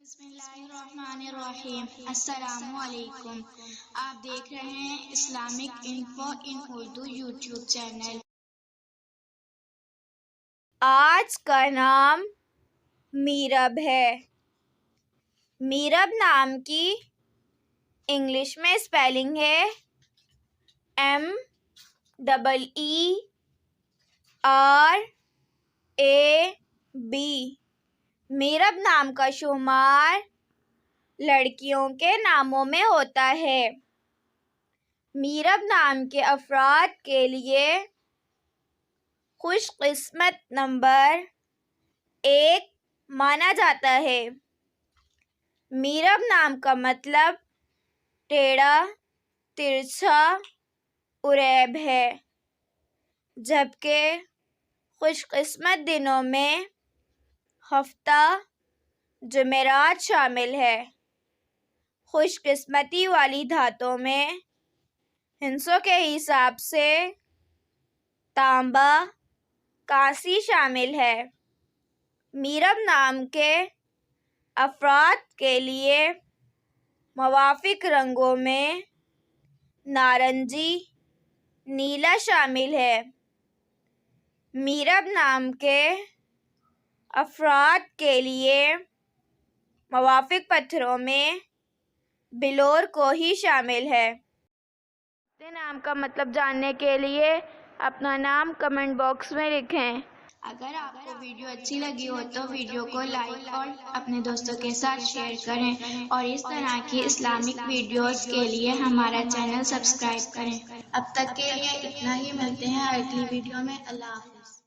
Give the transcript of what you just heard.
بسم اللہ الرحمن الرحیم۔ السلام علیکم۔ آپ دیکھ رہے ہیں اسلامک انفو ان اردو یوٹیوب چینل۔ آج کا نام میرب ہے۔ میرب نام کی انگلش میں اسپیلنگ ہے MEERAB۔ میرب نام کا شمار لڑکیوں کے ناموں میں ہوتا ہے۔ میرب نام کے افراد کے لیے خوش قسمت نمبر 1 مانا جاتا ہے۔ میرب نام کا مطلب ٹیڑھا ترچھا عریب ہے، جبکہ خوش قسمت دنوں میں ہفتہ جمعرات شامل ہے۔ خوش قسمتی والی دھاتوں میں ہندسوں کے حساب سے تانبا، کانسی شامل ہے۔ میرب نام کے افراد کے لیے موافق رنگوں میں نارنجی، نیلا شامل ہے۔ میرب نام کے افراد کے لیے موافق پتھروں میں بلور کوہی شامل ہے۔ اپنے نام کا مطلب جاننے کے لیے اپنا نام کمنٹ باکس میں لکھیں۔ اگر آپ کو ویڈیو اچھی لگی ہو تو ویڈیو کو لائک اور اپنے دوستوں کے ساتھ شیئر کریں، اور اس طرح کی اسلامک ویڈیوز کے لیے ہمارا چینل سبسکرائب کریں۔ اب تک کے لیے اتنا ہی، ملتے ہیں اگلی ویڈیو میں۔ اللہ حافظ۔